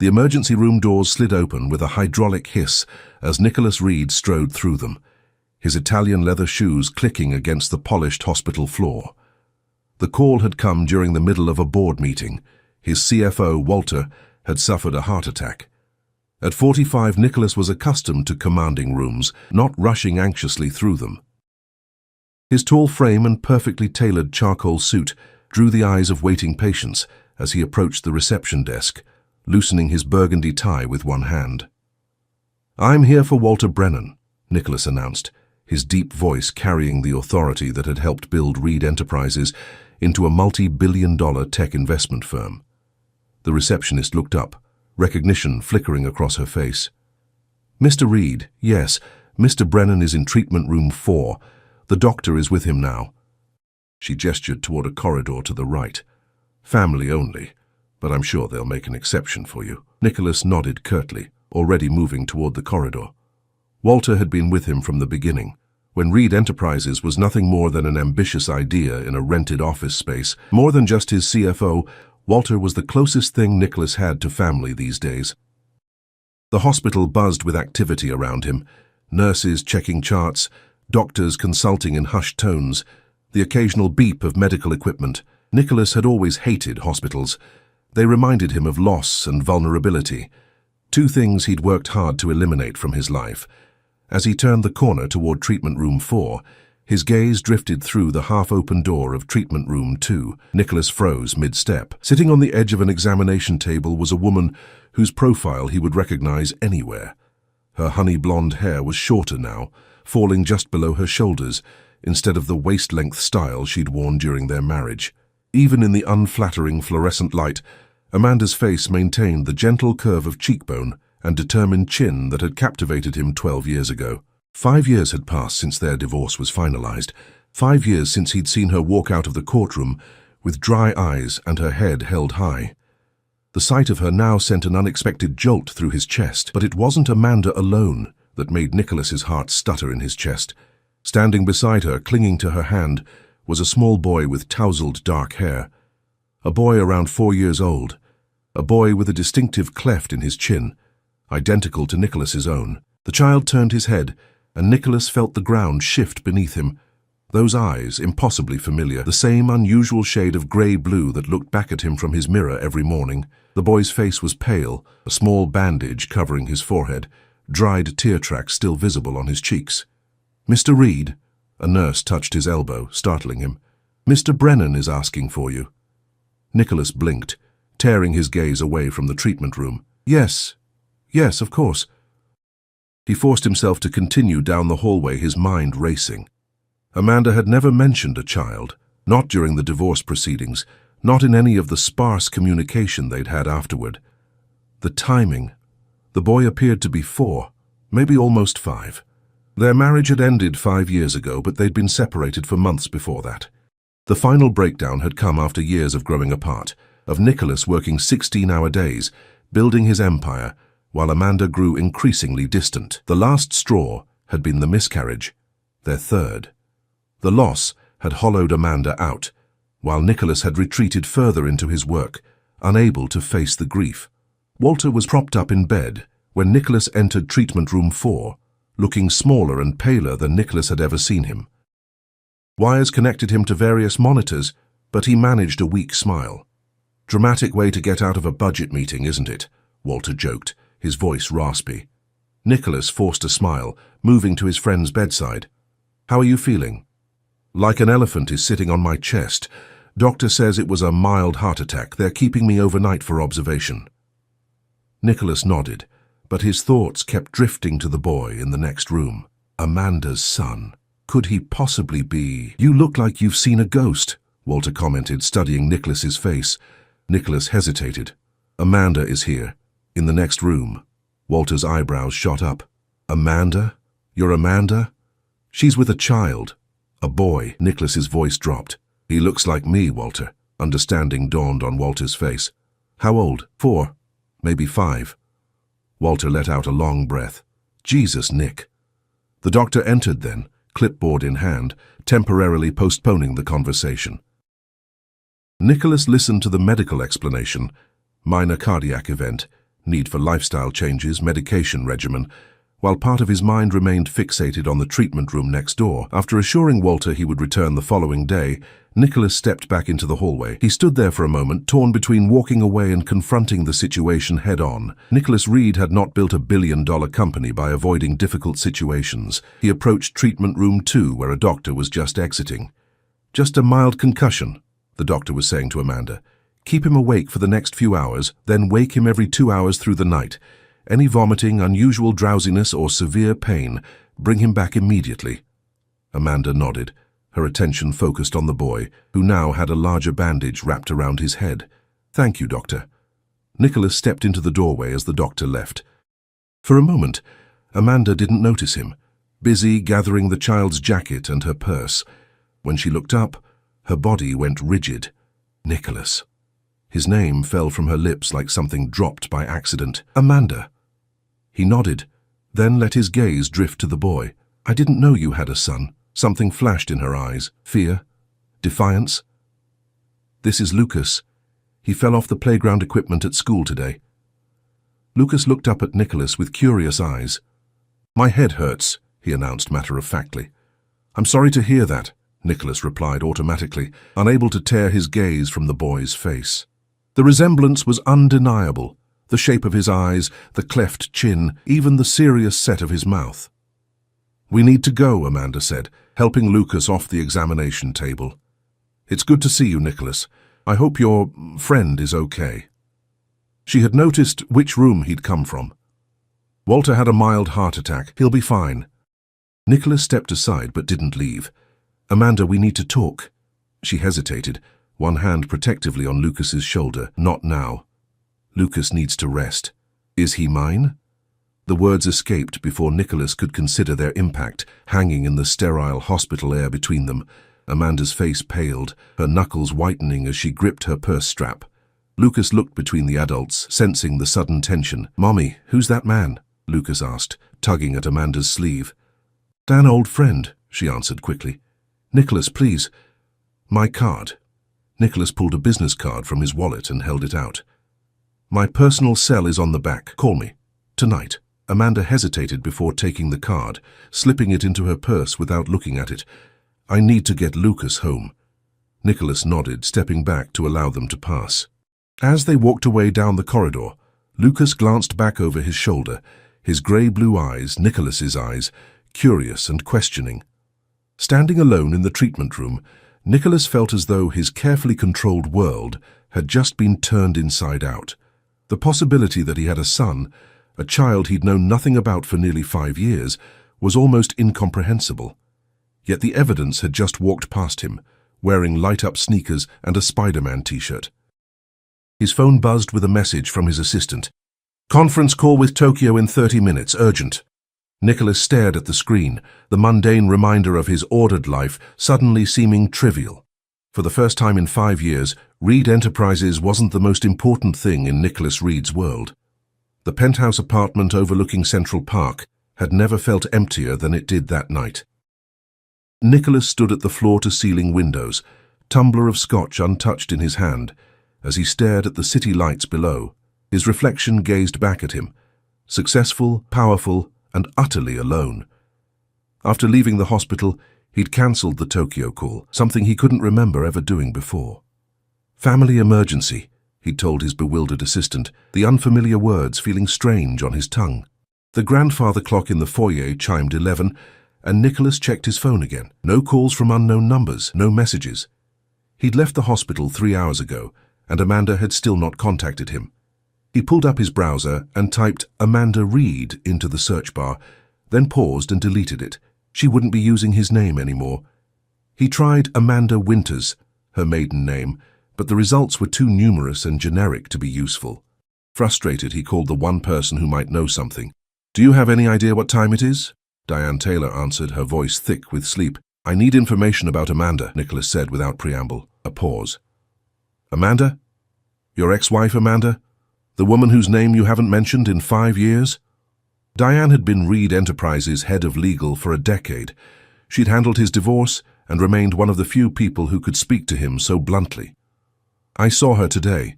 The emergency room doors slid open with a hydraulic hiss as Nicholas Reed strode through them, his Italian leather shoes clicking against the polished hospital floor. The call had come during the middle of a board meeting. His CFO, Walter, had suffered a heart attack. At 45, Nicholas was accustomed to commanding rooms, not rushing anxiously through them. His tall frame and perfectly tailored charcoal suit drew the eyes of waiting patients as he approached the reception desk, loosening his burgundy tie with one hand. "I'm here for Walter Brennan," Nicholas announced, his deep voice carrying the authority that had helped build Reed Enterprises into a multi-billion-dollar tech investment firm. The receptionist looked up, recognition flickering across her face. "Mr. Reed, yes, Mr. Brennan is in treatment room 4. The doctor is with him now." She gestured toward a corridor to the right. "Family only, but I'm sure they'll make an exception for you." Nicholas nodded curtly, already moving toward the corridor. Walter had been with him from the beginning. When Reed Enterprises was nothing more than an ambitious idea in a rented office space, more than just his CFO, Walter was the closest thing Nicholas had to family these days. The hospital buzzed with activity around him, nurses checking charts, doctors consulting in hushed tones, the occasional beep of medical equipment. Nicholas had always hated hospitals. They reminded him of loss and vulnerability, two things he'd worked hard to eliminate from his life. As he turned the corner toward treatment room 4, his gaze drifted through the half-open door of treatment room 2. Nicholas froze mid-step. Sitting on the edge of an examination table was a woman whose profile he would recognize anywhere. Her honey-blonde hair was shorter now, falling just below her shoulders, instead of the waist-length style she'd worn during their marriage. Even in the unflattering fluorescent light, Amanda's face maintained the gentle curve of cheekbone and determined chin that had captivated him 12 years ago. 5 years had passed since their divorce was finalized. 5 years since he'd seen her walk out of the courtroom with dry eyes and her head held high. The sight of her now sent an unexpected jolt through his chest, but it wasn't Amanda alone that made Nicholas's heart stutter in his chest. Standing beside her, clinging to her hand, was a small boy with tousled dark hair. A boy around 4 years old. A boy with a distinctive cleft in his chin, identical to Nicholas's own. The child turned his head, and Nicholas felt the ground shift beneath him. Those eyes, impossibly familiar, the same unusual shade of grey-blue that looked back at him from his mirror every morning. The boy's face was pale, a small bandage covering his forehead, dried tear tracks still visible on his cheeks. "Mr. Reed," a nurse touched his elbow, startling him. "Mr. Brennan is asking for you." Nicholas blinked, tearing his gaze away from the treatment room. Yes, of course." He forced himself to continue down the hallway, his mind racing. Amanda had never mentioned a child, not during the divorce proceedings, not in any of the sparse communication they'd had afterward. The timing. The boy appeared to be 4, maybe almost 5. Their marriage had ended 5 years ago, but they'd been separated for months before that. The final breakdown had come after years of growing apart, of Nicholas working 16-hour days, building his empire, while Amanda grew increasingly distant. The last straw had been the miscarriage, their third. The loss had hollowed Amanda out, while Nicholas had retreated further into his work, unable to face the grief. Walter was propped up in bed when Nicholas entered treatment room 4, looking smaller and paler than Nicholas had ever seen him. Wires connected him to various monitors, but he managed a weak smile. "Dramatic way to get out of a budget meeting, isn't it?" Walter joked, his voice raspy. Nicholas forced a smile, moving to his friend's bedside. "How are you feeling?" "Like an elephant is sitting on my chest. Doctor says it was a mild heart attack. They're keeping me overnight for observation." Nicholas nodded, but his thoughts kept drifting to the boy in the next room. Amanda's son. Could he possibly be? "You look like you've seen a ghost," Walter commented, studying Nicholas's face. Nicholas hesitated. "Amanda is here, in the next room." Walter's eyebrows shot up. "Amanda? You're Amanda?" "She's with a child. A boy." Nicholas's voice dropped. "He looks like me, Walter." Understanding dawned on Walter's face. "How old?" 4, maybe 5. Walter let out a long breath. "Jesus, Nick." The doctor entered then, clipboard in hand, temporarily postponing the conversation. Nicholas listened to the medical explanation, minor cardiac event, need for lifestyle changes, medication regimen, while part of his mind remained fixated on the treatment room next door. After assuring Walter he would return the following day, Nicholas stepped back into the hallway. He stood there for a moment, torn between walking away and confronting the situation head-on. Nicholas Reed had not built a billion-dollar company by avoiding difficult situations. He approached treatment room 2, where a doctor was just exiting. "Just a mild concussion," the doctor was saying to Amanda. "Keep him awake for the next few hours, then wake him every 2 hours through the night. Any vomiting, unusual drowsiness, or severe pain, bring him back immediately." Amanda nodded, her attention focused on the boy, who now had a larger bandage wrapped around his head. "Thank you, doctor." Nicholas stepped into the doorway as the doctor left. For a moment, Amanda didn't notice him, busy gathering the child's jacket and her purse. When she looked up, her body went rigid. Nicholas. His name fell from her lips like something dropped by accident. "Amanda." He nodded, then let his gaze drift to the boy. "I didn't know you had a son." Something flashed in her eyes. Fear? Defiance? "This is Lucas. He fell off the playground equipment at school today." Lucas looked up at Nicholas with curious eyes. "My head hurts," he announced matter-of-factly. "I'm sorry to hear that," Nicholas replied automatically, unable to tear his gaze from the boy's face. The resemblance was undeniable. The shape of his eyes, the cleft chin, even the serious set of his mouth. "We need to go," Amanda said, helping Lucas off the examination table. "It's good to see you, Nicholas. I hope your friend is okay." She had noticed which room he'd come from. "Walter had a mild heart attack. He'll be fine." Nicholas stepped aside but didn't leave. "Amanda, we need to talk." She hesitated, one hand protectively on Lucas's shoulder. "Not now. Lucas needs to rest." "Is he mine?" The words escaped before Nicholas could consider their impact, hanging in the sterile hospital air between them. Amanda's face paled, her knuckles whitening as she gripped her purse strap. Lucas looked between the adults, sensing the sudden tension. "Mommy, who's that man?" Lucas asked, tugging at Amanda's sleeve. "Dan, old friend," she answered quickly. "Nicholas, please." "My card." Nicholas pulled a business card from his wallet and held it out. "My personal cell is on the back. Call me. Tonight." Amanda hesitated before taking the card, slipping it into her purse without looking at it. "I need to get Lucas home." Nicholas nodded, stepping back to allow them to pass. As they walked away down the corridor, Lucas glanced back over his shoulder, his grey-blue eyes, Nicholas's eyes, curious and questioning. Standing alone in the treatment room, Nicholas felt as though his carefully controlled world had just been turned inside out. The possibility that he had a son, a child he'd known nothing about for nearly 5 years, was almost incomprehensible. Yet the evidence had just walked past him, wearing light-up sneakers and a Spider-Man t-shirt. His phone buzzed with a message from his assistant. "Conference call with Tokyo in 30 minutes, urgent." Nicholas stared at the screen, the mundane reminder of his ordered life suddenly seeming trivial. For the first time in 5 years, Reed Enterprises wasn't the most important thing in Nicholas Reed's world. The penthouse apartment overlooking Central Park had never felt emptier than it did that night. Nicholas stood at the floor-to-ceiling windows, tumbler of scotch untouched in his hand, as he stared at the city lights below. His reflection gazed back at him, successful, powerful, and utterly alone. After leaving the hospital, he'd cancelled the Tokyo call, something he couldn't remember ever doing before. "Family emergency," he'd told his bewildered assistant, the unfamiliar words feeling strange on his tongue. The grandfather clock in the foyer chimed 11, and Nicholas checked his phone again. No calls from unknown numbers, no messages. He'd left the hospital 3 hours ago, and Amanda had still not contacted him. He pulled up his browser and typed Amanda Reed into the search bar, then paused and deleted it. She wouldn't be using his name anymore. He tried Amanda Winters, her maiden name, but the results were too numerous and generic to be useful. Frustrated, he called the one person who might know something. "Do you have any idea what time it is?" Diane Taylor answered, her voice thick with sleep. "I need information about Amanda," Nicholas said without preamble. A pause. "Amanda? Your ex-wife, Amanda? The woman whose name you haven't mentioned in 5 years?" Diane had been Reed Enterprises' head of legal for a decade. She'd handled his divorce and remained one of the few people who could speak to him so bluntly. "I saw her today.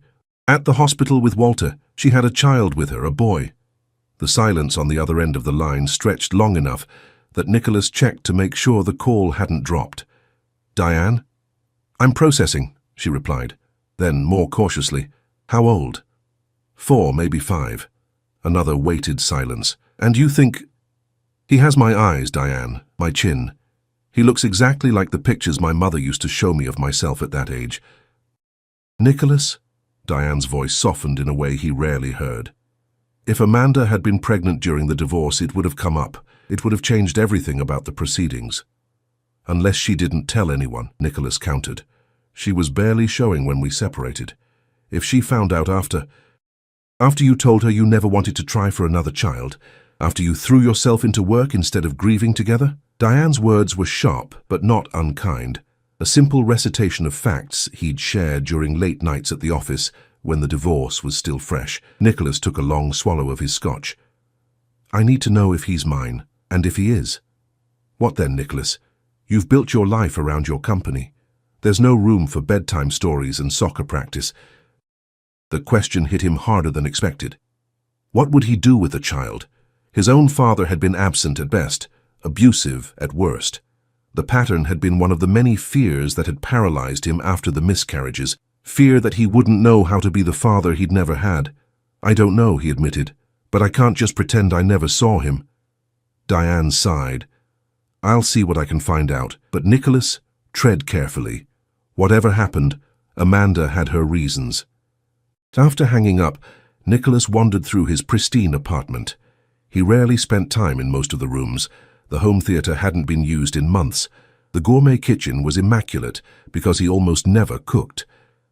At the hospital with Walter. She had a child with her, a boy. The silence on the other end of the line stretched long enough that Nicholas checked to make sure the call hadn't dropped. "Diane?" "I'm processing," she replied. Then, more cautiously, "How old?" "4, maybe 5. Another weighted silence. "And you think—" "He has my eyes, Diane, my chin. He looks exactly like the pictures my mother used to show me of myself at that age." "Nicholas?" Diane's voice softened in a way he rarely heard. If Amanda had been pregnant during the divorce, it would have come up. It would have changed everything about the proceedings. "Unless she didn't tell anyone," Nicholas countered. "She was barely showing when we separated. If she found out after you told her you never wanted to try for another child, after you threw yourself into work instead of grieving together?" Diane's words were sharp, but not unkind. A simple recitation of facts he'd shared during late nights at the office when the divorce was still fresh. Nicholas took a long swallow of his scotch. "I need to know if he's mine, and if he is." "What then, Nicholas? You've built your life around your company. There's no room for bedtime stories and soccer practice." The question hit him harder than expected. What would he do with the child? His own father had been absent at best, abusive at worst. The pattern had been one of the many fears that had paralyzed him after the miscarriages. Fear that he wouldn't know how to be the father he'd never had. "I don't know," he admitted, "but I can't just pretend I never saw him." Diane sighed. "I'll see what I can find out. But Nicholas, tread carefully. Whatever happened, Amanda had her reasons." After hanging up, Nicholas wandered through his pristine apartment. He rarely spent time in most of the rooms. The home theater hadn't been used in months. The gourmet kitchen was immaculate because he almost never cooked.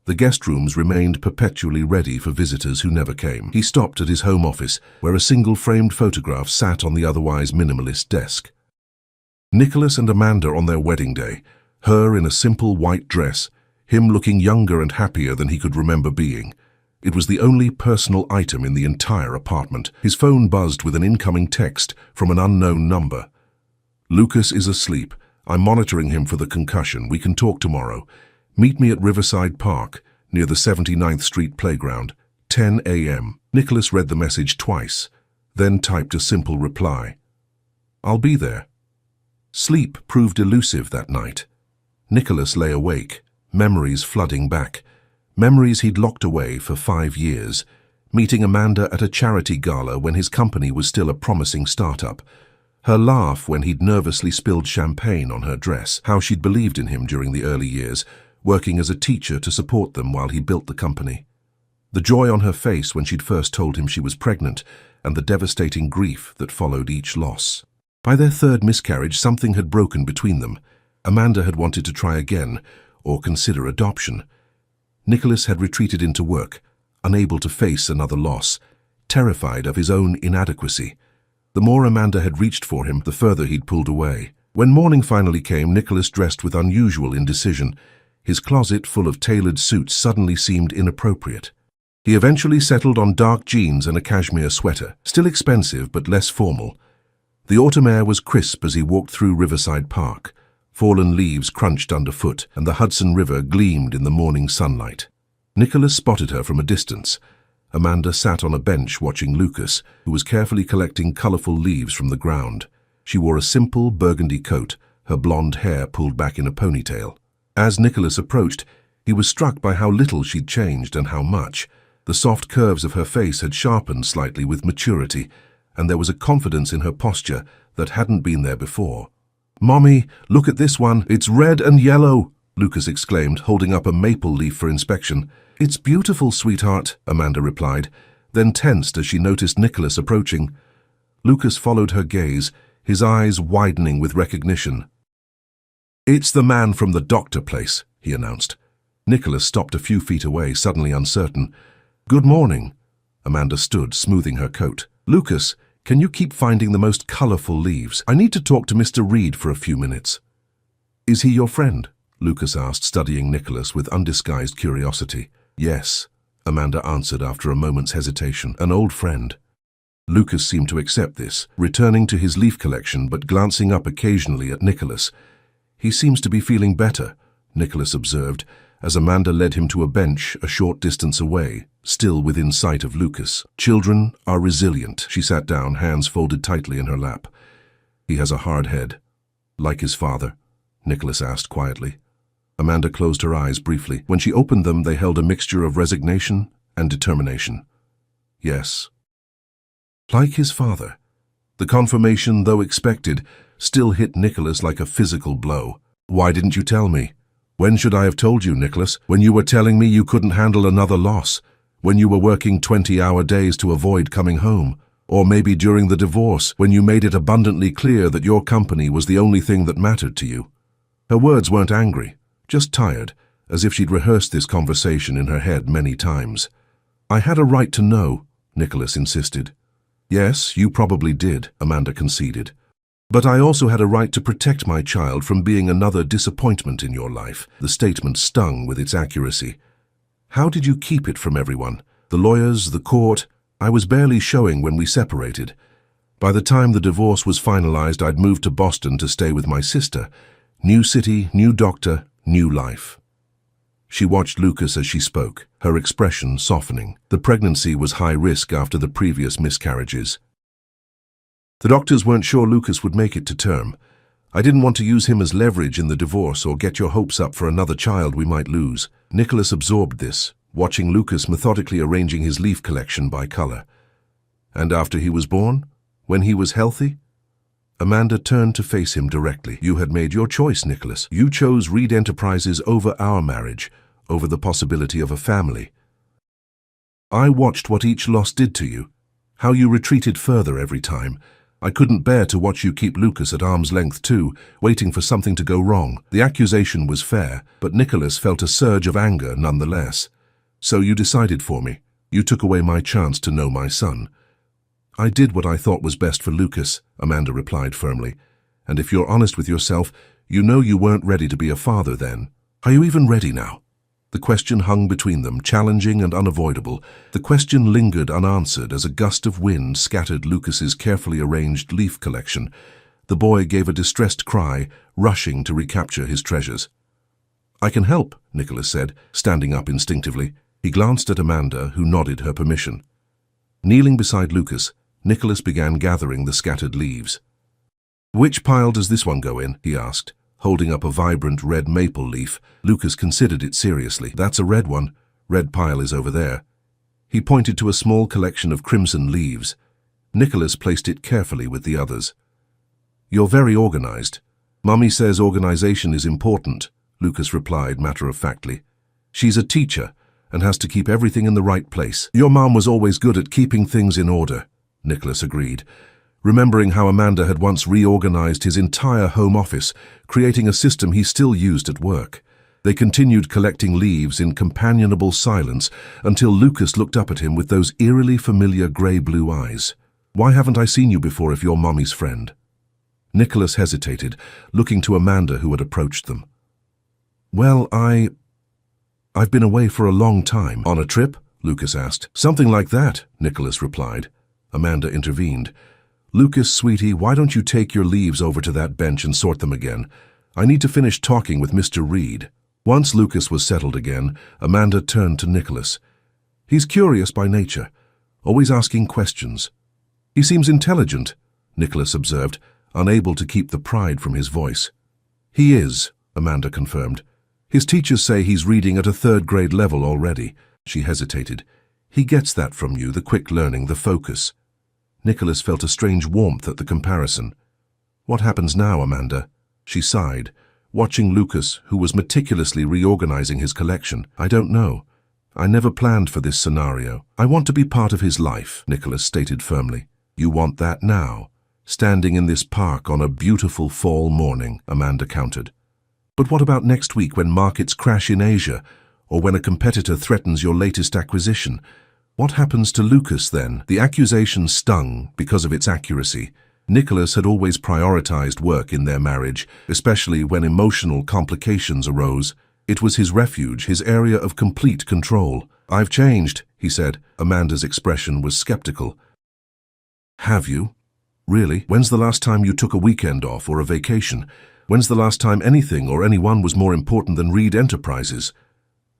The guest rooms remained perpetually ready for visitors who never came. He stopped at his home office, where a single framed photograph sat on the otherwise minimalist desk. Nicholas and Amanda on their wedding day, her in a simple white dress, him looking younger and happier than he could remember being. It was the only personal item in the entire apartment. His phone buzzed with an incoming text from an unknown number. "Lucas is asleep. I'm monitoring him for the concussion. We can talk tomorrow. Meet me at Riverside Park, near the 79th Street playground, 10 a.m. Nicholas read the message twice, then typed a simple reply. "I'll be there." Sleep proved elusive that night. Nicholas lay awake, memories flooding back. Memories he'd locked away for 5 years. Meeting Amanda at a charity gala when his company was still a promising startup. Her laugh when he'd nervously spilled champagne on her dress. How she'd believed in him during the early years, working as a teacher to support them while he built the company. The joy on her face when she'd first told him she was pregnant, and the devastating grief that followed each loss. By their 3rd miscarriage, something had broken between them. Amanda had wanted to try again, or consider adoption. Nicholas had retreated into work, unable to face another loss, terrified of his own inadequacy. The more Amanda had reached for him, the further he'd pulled away. When morning finally came, Nicholas dressed with unusual indecision. His closet full of tailored suits suddenly seemed inappropriate. He eventually settled on dark jeans and a cashmere sweater, still expensive but less formal. The autumn air was crisp as he walked through Riverside Park. Fallen leaves crunched underfoot, and the Hudson River gleamed in the morning sunlight. Nicholas spotted her from a distance. Amanda sat on a bench watching Lucas, who was carefully collecting colorful leaves from the ground. She wore a simple burgundy coat, her blonde hair pulled back in a ponytail. As Nicholas approached, he was struck by how little she'd changed and how much. The soft curves of her face had sharpened slightly with maturity, and there was a confidence in her posture that hadn't been there before. "Mommy, look at this one. It's red and yellow," Lucas exclaimed, holding up a maple leaf for inspection. "It's beautiful, sweetheart," Amanda replied, then tensed as she noticed Nicholas approaching. Lucas followed her gaze, his eyes widening with recognition. "It's the man from the doctor place," he announced. Nicholas stopped a few feet away, suddenly uncertain. "Good morning." Amanda stood, smoothing her coat. "Lucas, can you keep finding the most colorful leaves? I need to talk to Mr. Reed for a few minutes." "Is he your friend?" Lucas asked, studying Nicholas with undisguised curiosity. "Yes," Amanda answered after a moment's hesitation. "An old friend." Lucas seemed to accept this, returning to his leaf collection but glancing up occasionally at Nicholas. "He seems to be feeling better," Nicholas observed, as Amanda led him to a bench a short distance away, still within sight of Lucas. "Children are resilient." She sat down, hands folded tightly in her lap. "He has a hard head." "Like his father?" Nicholas asked quietly. Amanda closed her eyes briefly. When she opened them, they held a mixture of resignation and determination. "Yes." Like his father. The confirmation, though expected, still hit Nicholas like a physical blow. "Why didn't you tell me?" "When should I have told you, Nicholas? When you were telling me you couldn't handle another loss? When you were working 20-hour days to avoid coming home? Or maybe during the divorce, when you made it abundantly clear that your company was the only thing that mattered to you?" Her words weren't angry, just tired, as if she'd rehearsed this conversation in her head many times. "I had a right to know," Nicholas insisted. "Yes, you probably did," Amanda conceded. "But I also had a right to protect my child from being another disappointment in your life." The statement stung with its accuracy. "How did you keep it from everyone? The lawyers, the court? I was barely showing when we separated. By the time the divorce was finalized, I'd moved to Boston to stay with my sister. New city, new doctor, new life." She watched Lucas as she spoke, her expression softening. The pregnancy was high risk after the previous miscarriages. The doctors weren't sure Lucas would make it to term. "I didn't want to use him as leverage in the divorce or get your hopes up for another child we might lose." Nicholas absorbed this, watching Lucas methodically arranging his leaf collection by color. "And after he was born? When he was healthy?" Amanda turned to face him directly. "You had made your choice, Nicholas. You chose Reed Enterprises over our marriage, over the possibility of a family. I watched what each loss did to you, how you retreated further every time. I couldn't bear to watch you keep Lucas at arm's length too, waiting for something to go wrong." The accusation was fair, but Nicholas felt a surge of anger nonetheless. "So you decided for me. You took away my chance to know my son." "I did what I thought was best for Lucas," Amanda replied firmly. "And if you're honest with yourself, you know you weren't ready to be a father then. Are you even ready now?" The question hung between them, challenging and unavoidable. The question lingered unanswered as a gust of wind scattered Lucas's carefully arranged leaf collection. The boy gave a distressed cry, rushing to recapture his treasures. "I can help," Nicholas said, standing up instinctively. He glanced at Amanda, who nodded her permission. Kneeling beside Lucas, Nicholas began gathering the scattered leaves. "Which pile does this one go in?" he asked, holding up a vibrant red maple leaf. Lucas considered it seriously. "That's a red one. Red pile is over there." He pointed to a small collection of crimson leaves. Nicholas placed it carefully with the others. "You're very organized." "Mummy says organization is important," Lucas replied matter-of-factly. "She's a teacher and has to keep everything in the right place." "Your mom was always good at keeping things in order," Nicholas agreed, remembering how Amanda had once reorganized his entire home office, creating a system he still used at work. They continued collecting leaves in companionable silence until Lucas looked up at him with those eerily familiar grey-blue eyes. "Why haven't I seen you before if you're Mommy's friend?" Nicholas hesitated, looking to Amanda, who had approached them. "Well, I've been away for a long time." "On a trip?" Lucas asked. "Something like that," Nicholas replied. Amanda intervened. "Lucas, sweetie, why don't you take your leaves over to that bench and sort them again? I need to finish talking with Mr. Reed." Once Lucas was settled again, Amanda turned to Nicholas. "He's curious by nature, always asking questions. He seems intelligent," Nicholas observed, unable to keep the pride from his voice. "He is," Amanda confirmed. "His teachers say he's reading at a third-grade level already." She hesitated. "He gets that from you, the quick learning, the focus." Nicholas felt a strange warmth at the comparison. "What happens now, Amanda?" She sighed, watching Lucas, who was meticulously reorganizing his collection. "I don't know. I never planned for this scenario. I want to be part of his life," Nicholas stated firmly. "You want that now, standing in this park on a beautiful fall morning," Amanda countered. "But what about next week when markets crash in Asia, or when a competitor threatens your latest acquisition? What happens to Lucas then?" The accusation stung because of its accuracy. Nicholas had always prioritized work in their marriage, especially when emotional complications arose. It was his refuge, his area of complete control. "I've changed," he said. Amanda's expression was skeptical. "Have you? Really? When's the last time you took a weekend off or a vacation? When's the last time anything or anyone was more important than Reed Enterprises?"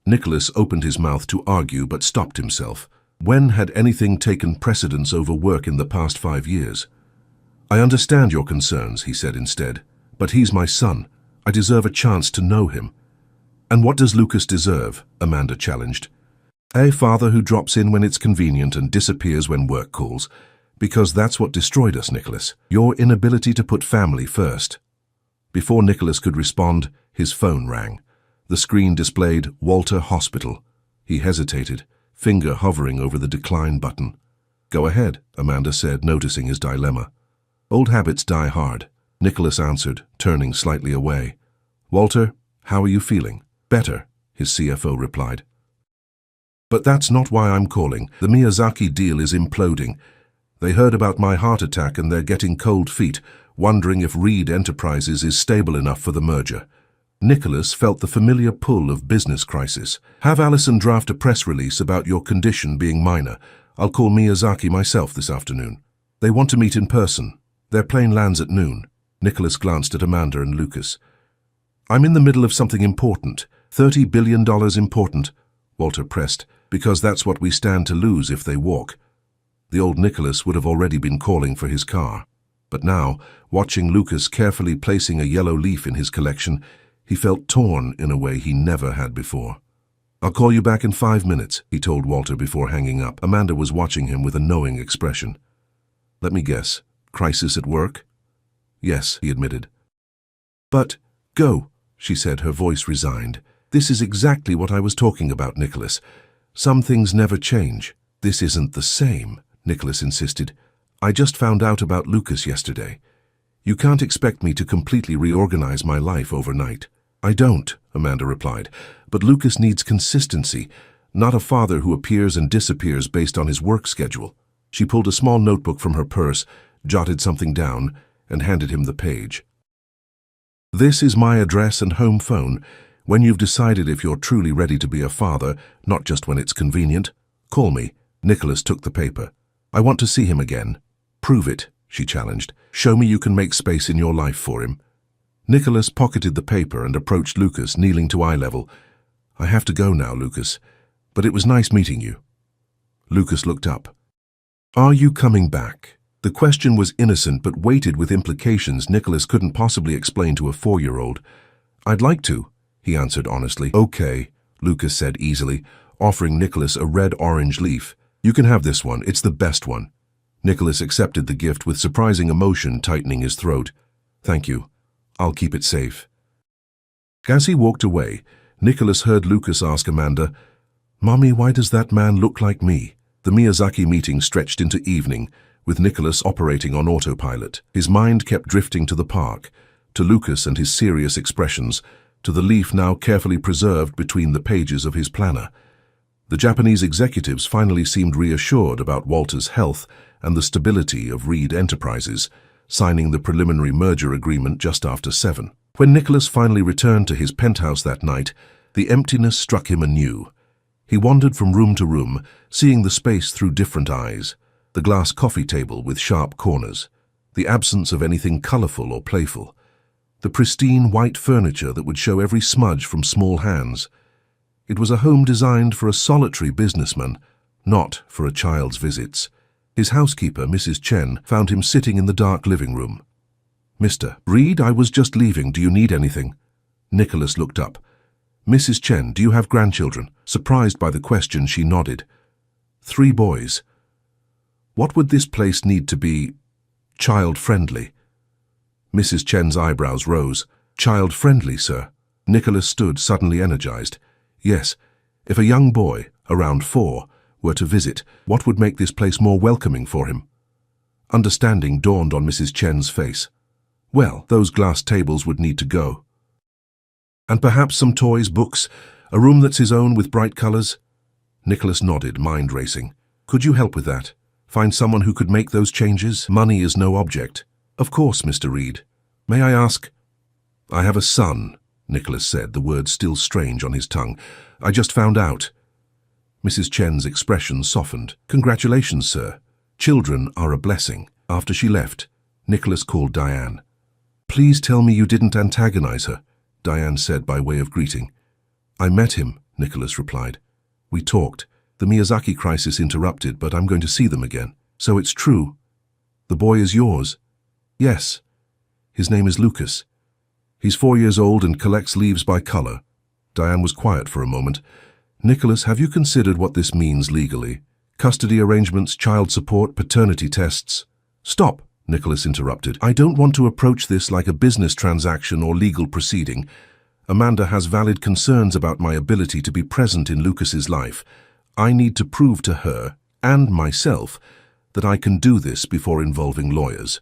Nicholas opened his mouth to argue but stopped himself. When had anything taken precedence over work in the past 5 years? "I understand your concerns," he said instead, "but he's my son. I deserve a chance to know him." "And what does Lucas deserve?" Amanda challenged. "A father who drops in when it's convenient and disappears when work calls. Because that's what destroyed us, Nicholas. Your inability to put family first." Before Nicholas could respond, his phone rang. The screen displayed Walter Hospital. He hesitated, finger hovering over the decline button. "Go ahead," Amanda said, noticing his dilemma. "Old habits die hard," Nicholas answered, turning slightly away. "Walter, how are you feeling?" "Better," his CFO replied. "But that's not why I'm calling. The Miyazaki deal is imploding. They heard about my heart attack and they're getting cold feet, wondering if Reed Enterprises is stable enough for the merger." Nicholas felt the familiar pull of business crisis. "Have Allison draft a press release about your condition being minor. I'll call Miyazaki myself this afternoon. They want to meet in person. Their plane lands at noon." Nicholas glanced at Amanda and Lucas. "I'm in the middle of something important. $30 billion important," Walter pressed, "because that's what we stand to lose if they walk." The old Nicholas would have already been calling for his car. But now, watching Lucas carefully placing a yellow leaf in his collection, he felt torn in a way he never had before. "I'll call you back in 5 minutes," he told Walter before hanging up. Amanda was watching him with a knowing expression. "Let me guess. Crisis at work?" "Yes," he admitted. "But, go," she said, her voice resigned. "This is exactly what I was talking about, Nicholas. Some things never change." "This isn't the same," Nicholas insisted. "I just found out about Lucas yesterday. You can't expect me to completely reorganize my life overnight." "I don't," Amanda replied, "but Lucas needs consistency, not a father who appears and disappears based on his work schedule." She pulled a small notebook from her purse, jotted something down, and handed him the page. "This is my address and home phone. When you've decided if you're truly ready to be a father, not just when it's convenient, call me." Nicholas took the paper. "I want to see him again." "Prove it," she challenged. "Show me you can make space in your life for him." Nicholas pocketed the paper and approached Lucas, kneeling to eye level. "I have to go now, Lucas, but it was nice meeting you." Lucas looked up. "Are you coming back?" The question was innocent but weighted with implications Nicholas couldn't possibly explain to a 4-year-old. "I'd like to," he answered honestly. "Okay," Lucas said easily, offering Nicholas a red-orange leaf. "You can have this one, it's the best one." Nicholas accepted the gift with surprising emotion tightening his throat. "Thank you. I'll keep it safe." As he walked away, Nicholas heard Lucas ask Amanda, "Mommy, why does that man look like me?" The Miyazaki meeting stretched into evening, with Nicholas operating on autopilot. His mind kept drifting to the park, to Lucas and his serious expressions, to the leaf now carefully preserved between the pages of his planner. The Japanese executives finally seemed reassured about Walter's health and the stability of Reed Enterprises, signing the preliminary merger agreement just after 7. When Nicholas finally returned to his penthouse that night, the emptiness struck him anew. He wandered from room to room, seeing the space through different eyes. The glass coffee table with sharp corners, the absence of anything colorful or playful, the pristine white furniture that would show every smudge from small hands. It was a home designed for a solitary businessman, not for a child's visits. His housekeeper, Mrs. Chen, found him sitting in the dark living room. "Mr. Reed, I was just leaving. Do you need anything?" Nicholas looked up. "Mrs. Chen, do you have grandchildren?" Surprised by the question, she nodded. 3 boys. "What would this place need to be child-friendly?" Mrs. Chen's eyebrows rose. "Child-friendly, sir?" Nicholas stood, suddenly energized. "Yes, if a young boy, around 4, were to visit, what would make this place more welcoming for him?" Understanding dawned on Mrs. Chen's face. "Well, those glass tables would need to go. And perhaps some toys, books, a room that's his own with bright colors?" Nicholas nodded, mind racing. "Could you help with that? Find someone who could make those changes? Money is no object." "Of course, Mr. Reed. May I ask?" "I have a son," Nicholas said, the words still strange on his tongue. "I just found out." Mrs. Chen's expression softened. "Congratulations, sir. Children are a blessing." After she left, Nicholas called Diane. "Please tell me you didn't antagonize her," Diane said by way of greeting. "I met him," Nicholas replied. We talked. The Miyazaki crisis interrupted, but I'm going to see them again. So it's true. The boy is yours. Yes. His name is Lucas. He's 4 years old and collects leaves by color. Diane was quiet for a moment. Nicholas, have you considered what this means legally? Custody arrangements, child support, paternity tests. Stop, Nicholas interrupted. I don't want to approach this like a business transaction or legal proceeding. Amanda has valid concerns about my ability to be present in Lucas's life. I need to prove to her, and myself, that I can do this before involving lawyers.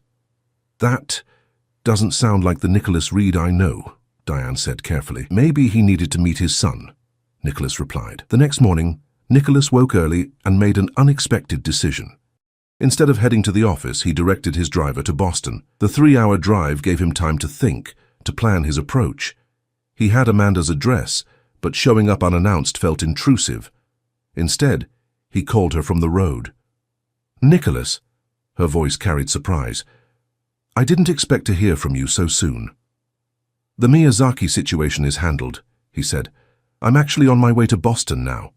That doesn't sound like the Nicholas Reed I know, Diane said carefully. Maybe he needed to meet his son, Nicholas replied. The next morning, Nicholas woke early and made an unexpected decision. Instead of heading to the office, he directed his driver to Boston. The 3-hour drive gave him time to think, to plan his approach. He had Amanda's address, but showing up unannounced felt intrusive. Instead, he called her from the road. Nicholas, her voice carried surprise. I didn't expect to hear from you so soon. The Miyazaki situation is handled, he said. I'm actually on my way to Boston now.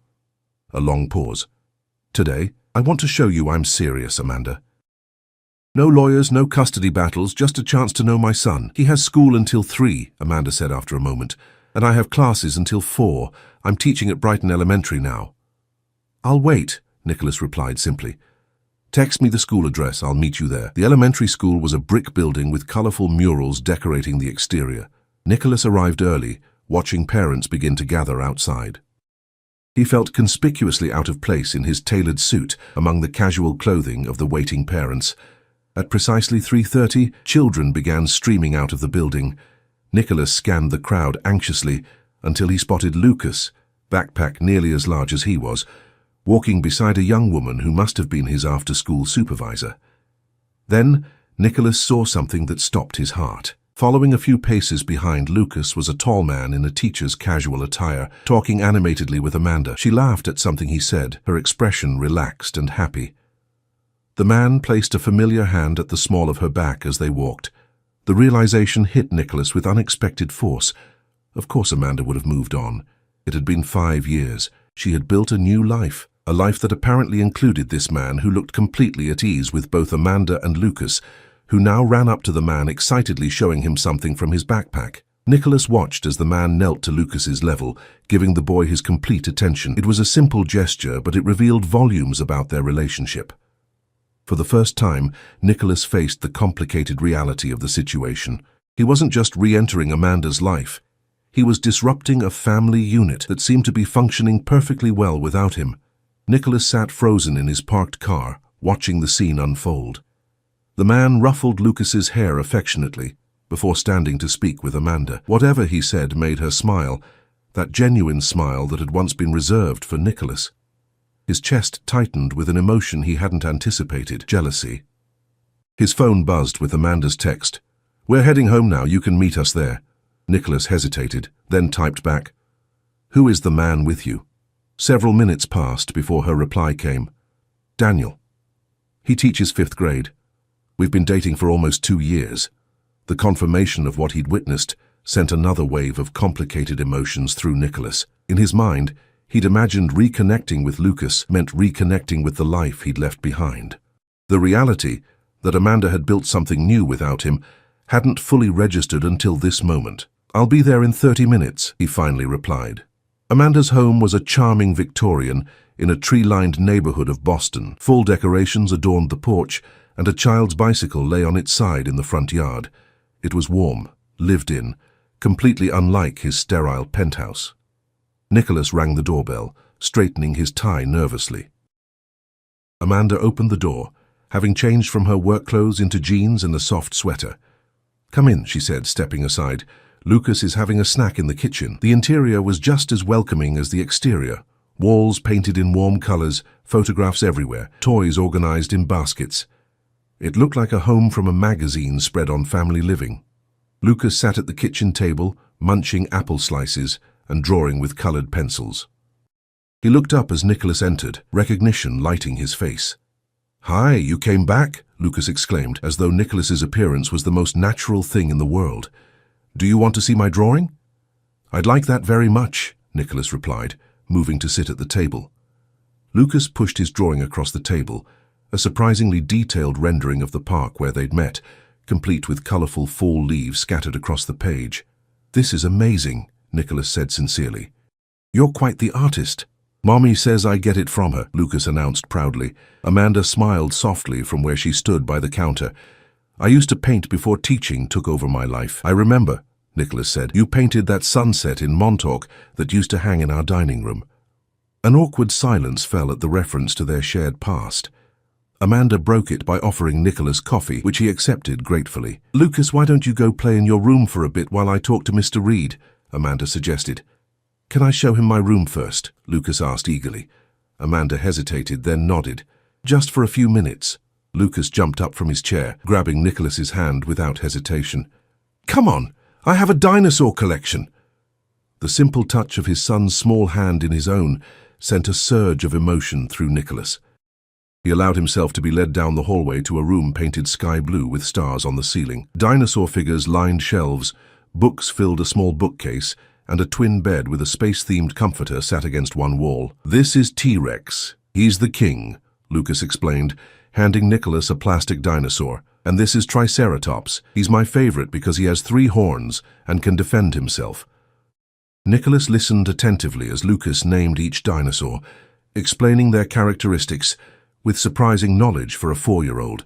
A long pause. Today, I want to show you I'm serious, Amanda. No lawyers, no custody battles, just a chance to know my son. He has school until 3, Amanda said after a moment, and I have classes until 4. I'm teaching at Brighton Elementary now. I'll wait, Nicholas replied simply. Text me the school address, I'll meet you there. The elementary school was a brick building with colorful murals decorating the exterior. Nicholas arrived early, watching parents begin to gather outside. He felt conspicuously out of place in his tailored suit among the casual clothing of the waiting parents. At precisely 3:30, children began streaming out of the building. Nicholas scanned the crowd anxiously until he spotted Lucas, backpack nearly as large as he was, walking beside a young woman who must have been his after-school supervisor. Then, Nicholas saw something that stopped his heart. Following a few paces behind Lucas was a tall man in a teacher's casual attire, talking animatedly with Amanda. She laughed at something he said, her expression relaxed and happy. The man placed a familiar hand at the small of her back as they walked. The realization hit Nicholas with unexpected force. Of course Amanda would have moved on. It had been 5 years. She had built a new life, a life that apparently included this man who looked completely at ease with both Amanda and Lucas, who now ran up to the man excitedly showing him something from his backpack. Nicholas watched as the man knelt to Lucas's level, giving the boy his complete attention. It was a simple gesture, but it revealed volumes about their relationship. For the first time, Nicholas faced the complicated reality of the situation. He wasn't just re-entering Amanda's life. He was disrupting a family unit that seemed to be functioning perfectly well without him. Nicholas sat frozen in his parked car, watching the scene unfold. The man ruffled Lucas's hair affectionately before standing to speak with Amanda. Whatever he said made her smile, that genuine smile that had once been reserved for Nicholas. His chest tightened with an emotion he hadn't anticipated, jealousy. His phone buzzed with Amanda's text. We're heading home now, you can meet us there. Nicholas hesitated, then typed back. Who is the man with you? Several minutes passed before her reply came. Daniel. He teaches 5th grade. We've been dating for almost 2 years. The confirmation of what he'd witnessed sent another wave of complicated emotions through Nicholas. In his mind, he'd imagined reconnecting with Lucas meant reconnecting with the life he'd left behind. The reality that Amanda had built something new without him hadn't fully registered until this moment. I'll be there in 30 minutes, he finally replied. Amanda's home was a charming Victorian in a tree-lined neighborhood of Boston. Full decorations adorned the porch, and a child's bicycle lay on its side in the front yard. It was warm, lived in, completely unlike his sterile penthouse. Nicholas rang the doorbell, straightening his tie nervously. Amanda opened the door, having changed from her work clothes into jeans and a soft sweater. Come in, she said, stepping aside. Lucas is having a snack in the kitchen. The interior was just as welcoming as the exterior. Walls painted in warm colors, photographs everywhere, toys organized in baskets. It looked like a home from a magazine spread on family living. Lucas sat at the kitchen table, munching apple slices and drawing with colored pencils. He looked up as Nicholas entered, recognition lighting his face. Hi, you came back? Lucas exclaimed, as though Nicholas's appearance was the most natural thing in the world. Do you want to see my drawing? I'd like that very much, Nicholas replied, moving to sit at the table. Lucas pushed his drawing across the table, a surprisingly detailed rendering of the park where they'd met, complete with colourful fall leaves scattered across the page. "This is amazing," Nicholas said sincerely. "You're quite the artist." "Mommy says I get it from her," Lucas announced proudly. Amanda smiled softly from where she stood by the counter. "I used to paint before teaching took over my life." "I remember," Nicholas said. "You painted that sunset in Montauk that used to hang in our dining room." An awkward silence fell at the reference to their shared past. Amanda broke it by offering Nicholas coffee, which he accepted gratefully. "Lucas, why don't you go play in your room for a bit while I talk to Mr. Reed?" Amanda suggested. "Can I show him my room first?" Lucas asked eagerly. Amanda hesitated, then nodded. "Just for a few minutes." Lucas jumped up from his chair, grabbing Nicholas's hand without hesitation. "Come on, I have a dinosaur collection." The simple touch of his son's small hand in his own sent a surge of emotion through Nicholas. He allowed himself to be led down the hallway to a room painted sky blue with stars on the ceiling. Dinosaur figures lined shelves, books filled a small bookcase, and a twin bed with a space-themed comforter sat against one wall. "This is T-Rex. He's the king," Lucas explained, handing Nicholas a plastic dinosaur. "And this is Triceratops. He's my favorite because he has 3 horns and can defend himself." Nicholas listened attentively as Lucas named each dinosaur, explaining their characteristics with surprising knowledge for a 4-year-old.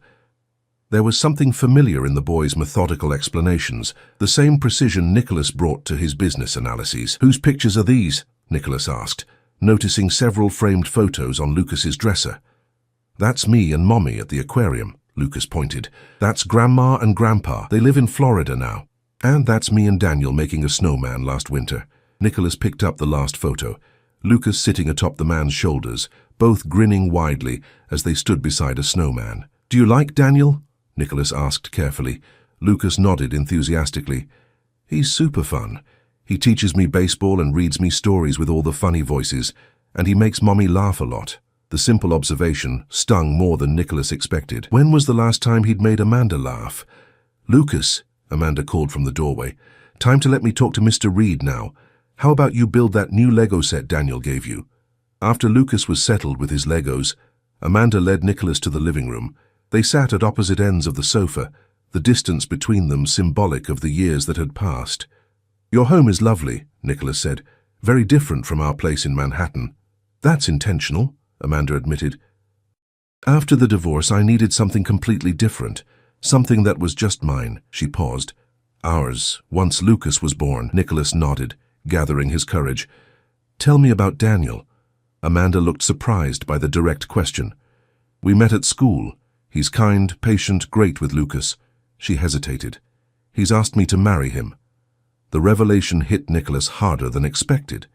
There was something familiar in the boy's methodical explanations, the same precision Nicholas brought to his business analyses. "Whose pictures are these?" Nicholas asked, noticing several framed photos on Lucas's dresser. "That's me and Mommy at the aquarium," Lucas pointed. "That's Grandma and Grandpa. They live in Florida now. And that's me and Daniel making a snowman last winter." Nicholas picked up the last photo, Lucas sitting atop the man's shoulders, both grinning widely as they stood beside a snowman. "Do you like Daniel?" Nicholas asked carefully. Lucas nodded enthusiastically. "He's super fun. He teaches me baseball and reads me stories with all the funny voices, and he makes Mommy laugh a lot." The simple observation stung more than Nicholas expected. When was the last time he'd made Amanda laugh? "Lucas," Amanda called from the doorway, "time to let me talk to Mr. Reed now. How about you build that new Lego set Daniel gave you?" After Lucas was settled with his Legos, Amanda led Nicholas to the living room. They sat at opposite ends of the sofa, the distance between them symbolic of the years that had passed. "Your home is lovely," Nicholas said, "very different from our place in Manhattan." "That's intentional," Amanda admitted. "After the divorce, I needed something completely different, something that was just mine." She paused. "Ours, once Lucas was born." Nicholas nodded, gathering his courage. "Tell me about Daniel." Amanda looked surprised by the direct question. "We met at school. He's kind, patient, great with Lucas." She hesitated. "He's asked me to marry him." The revelation hit Nicholas harder than expected.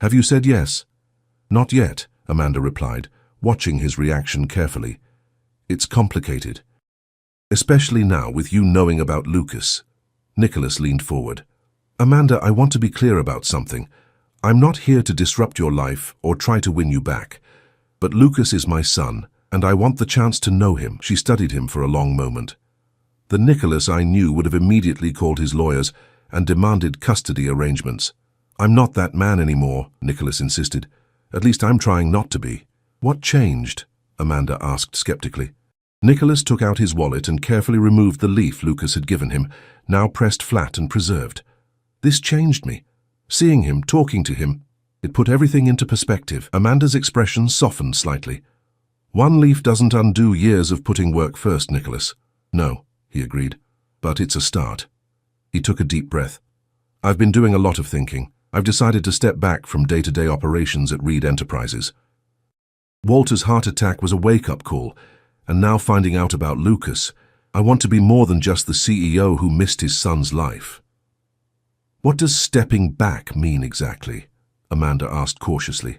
"Have you said yes?" "Not yet," Amanda replied, watching his reaction carefully. "It's complicated. Especially now with you knowing about Lucas." Nicholas leaned forward. "Amanda, I want to be clear about something. I'm not here to disrupt your life or try to win you back. But Lucas is my son, and I want the chance to know him." She studied him for a long moment. "The Nicholas I knew would have immediately called his lawyers and demanded custody arrangements. I'm not that man anymore," Nicholas insisted. "At least I'm trying not to be." "What changed?" Amanda asked skeptically. Nicholas took out his wallet and carefully removed the leaf Lucas had given him, now pressed flat and preserved. "This changed me. Seeing him, talking to him, it put everything into perspective." Amanda's expression softened slightly. "One leaf doesn't undo years of putting work first, Nicholas." "No," he agreed, "but it's a start." He took a deep breath. "I've been doing a lot of thinking. I've decided to step back from day-to-day operations at Reed Enterprises. Walter's heart attack was a wake-up call, and now finding out about Lucas, I want to be more than just the CEO who missed his son's life." "What does stepping back mean exactly?" Amanda asked cautiously.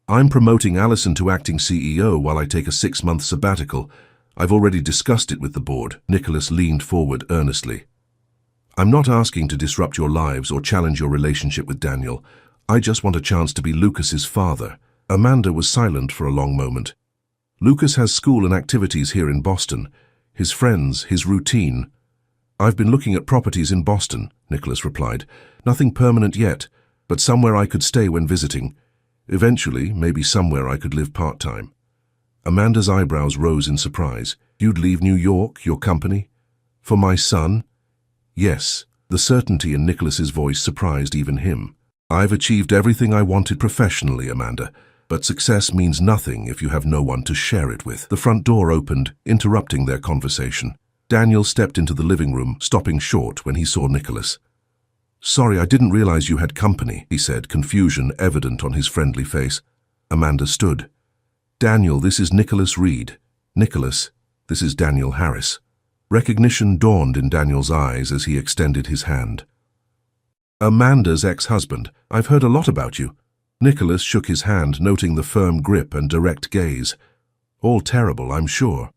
"I'm promoting Allison to acting CEO while I take a 6-month sabbatical. I've already discussed it with the board." Nicholas leaned forward earnestly. "I'm not asking to disrupt your lives or challenge your relationship with Daniel. I just want a chance to be Lucas's father." Amanda was silent for a long moment. "Lucas has school and activities here in Boston. His friends, his routine." "I've been looking at properties in Boston," Nicholas replied. "Nothing permanent yet, but somewhere I could stay when visiting. Eventually, maybe somewhere I could live part-time. Amanda's eyebrows rose in surprise. You'd leave New York, your company? For my son? Yes. The certainty in Nicholas's voice surprised even him. I've achieved everything I wanted professionally, Amanda, but success means nothing if you have no one to share it with. The front door opened, interrupting their conversation. Daniel stepped into the living room, stopping short when he saw Nicholas. Sorry, I didn't realize you had company, he said, confusion evident on his friendly face. Amanda stood. Daniel, this is Nicholas Reed. Nicholas, this is Daniel Harris. Recognition dawned in Daniel's eyes as he extended his hand. Amanda's ex-husband. I've heard a lot about you. Nicholas shook his hand, noting the firm grip and direct gaze. All terrible, I'm sure.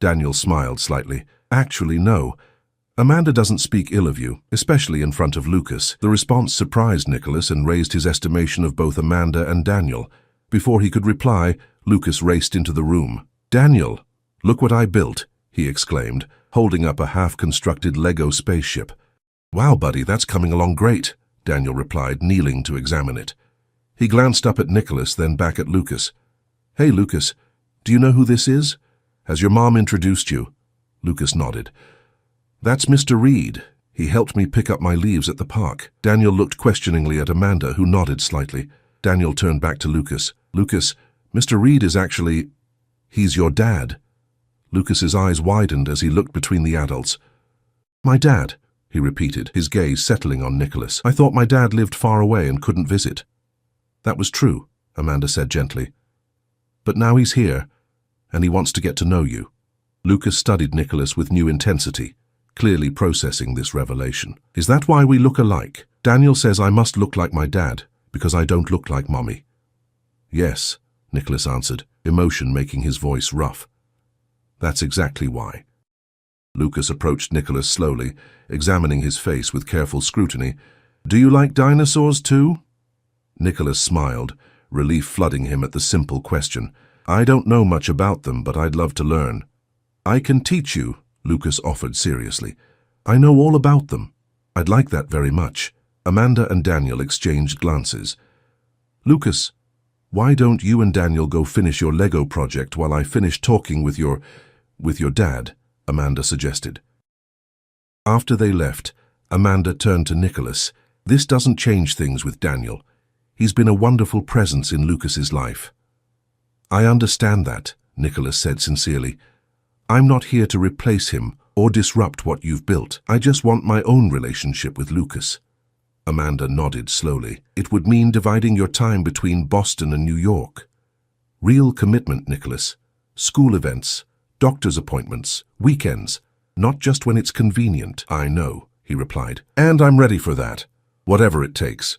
Daniel smiled slightly. Actually, no. Amanda doesn't speak ill of you, especially in front of Lucas. The response surprised Nicholas and raised his estimation of both Amanda and Daniel. Before he could reply, Lucas raced into the room. Daniel, look what I built, he exclaimed, holding up a half-constructed Lego spaceship. Wow, buddy, that's coming along great, Daniel replied, kneeling to examine it. He glanced up at Nicholas, then back at Lucas. Hey, Lucas, do you know who this is? Has your mom introduced you? Lucas nodded. That's Mr. Reed. He helped me pick up my leaves at the park. Daniel looked questioningly at Amanda, who nodded slightly. Daniel turned back to Lucas. Lucas, Mr. Reed is actually... he's your dad. Lucas's eyes widened as he looked between the adults. My dad, he repeated, his gaze settling on Nicholas. I thought my dad lived far away and couldn't visit. That was true, Amanda said gently. But now he's here, and he wants to get to know you. Lucas studied Nicholas with new intensity, clearly processing this revelation. Is that why we look alike? Daniel says I must look like my dad, because I don't look like Mommy. Yes, Nicholas answered, emotion making his voice rough. That's exactly why. Lucas approached Nicholas slowly, examining his face with careful scrutiny. Do you like dinosaurs too? Nicholas smiled, relief flooding him at the simple question. I don't know much about them, but I'd love to learn. I can teach you, Lucas offered seriously. I know all about them. I'd like that very much. Amanda and Daniel exchanged glances. Lucas, why don't you and Daniel go finish your Lego project while I finish talking with your dad? Amanda suggested. After they left, Amanda turned to Nicholas. This doesn't change things with Daniel. He's been a wonderful presence in Lucas's life. I understand that, Nicholas said sincerely. I'm not here to replace him or disrupt what you've built. I just want my own relationship with Lucas. Amanda nodded slowly. It would mean dividing your time between Boston and New York. Real commitment, Nicholas. School events, doctor's appointments, weekends, not just when it's convenient. I know, he replied. And I'm ready for that, whatever it takes.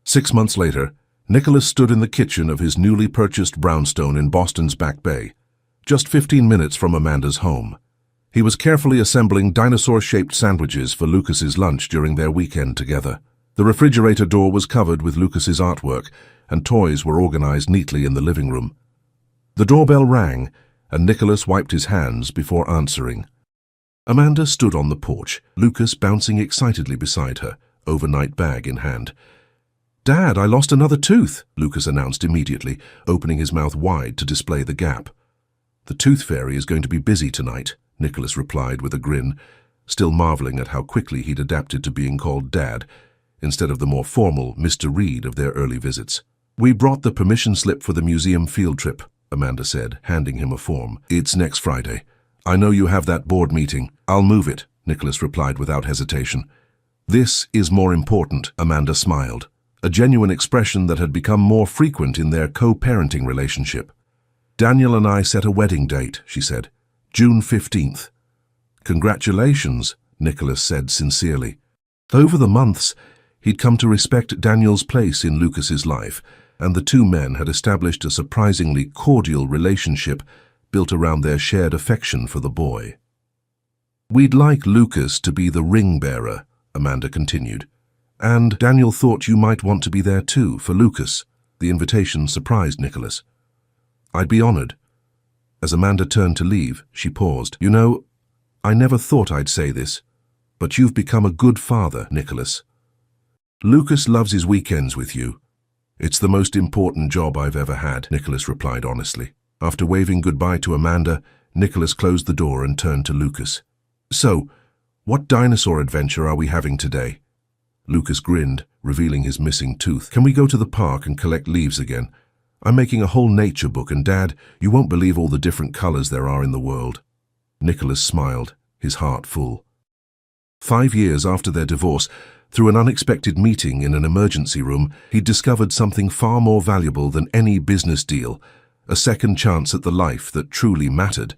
6 months later, Nicholas stood in the kitchen of his newly purchased brownstone in Boston's Back Bay, just 15 minutes from Amanda's home. He was carefully assembling dinosaur-shaped sandwiches for Lucas's lunch during their weekend together. The refrigerator door was covered with Lucas's artwork, and toys were organized neatly in the living room. The doorbell rang, and Nicholas wiped his hands before answering. Amanda stood on the porch, Lucas bouncing excitedly beside her, overnight bag in hand. Dad, I lost another tooth, Lucas announced immediately, opening his mouth wide to display the gap. The tooth fairy is going to be busy tonight, Nicholas replied with a grin, still marveling at how quickly he'd adapted to being called Dad, instead of the more formal Mr. Reed of their early visits. We brought the permission slip for the museum field trip, Amanda said, handing him a form. It's next Friday. I know you have that board meeting. I'll move it, Nicholas replied without hesitation. This is more important, Amanda smiled, a genuine expression that had become more frequent in their co-parenting relationship. Daniel and I set a wedding date, she said. June 15th. Congratulations, Nicholas said sincerely. Over the months, he'd come to respect Daniel's place in Lucas's life, and the two men had established a surprisingly cordial relationship built around their shared affection for the boy. We'd like Lucas to be the ring-bearer, Amanda continued. And Daniel thought you might want to be there too, for Lucas. The invitation surprised Nicholas. I'd be honored. As Amanda turned to leave, she paused. You know, I never thought I'd say this, but you've become a good father, Nicholas. Lucas loves his weekends with you. It's the most important job I've ever had, Nicholas replied honestly. After waving goodbye to Amanda, Nicholas closed the door and turned to Lucas. So, what dinosaur adventure are we having today? Lucas grinned, revealing his missing tooth. Can we go to the park and collect leaves again? I'm making a whole nature book, and Dad, you won't believe all the different colors there are in the world. Nicholas smiled, his heart full. 5 years after their divorce, through an unexpected meeting in an emergency room, he'd discovered something far more valuable than any business deal, a second chance at the life that truly mattered.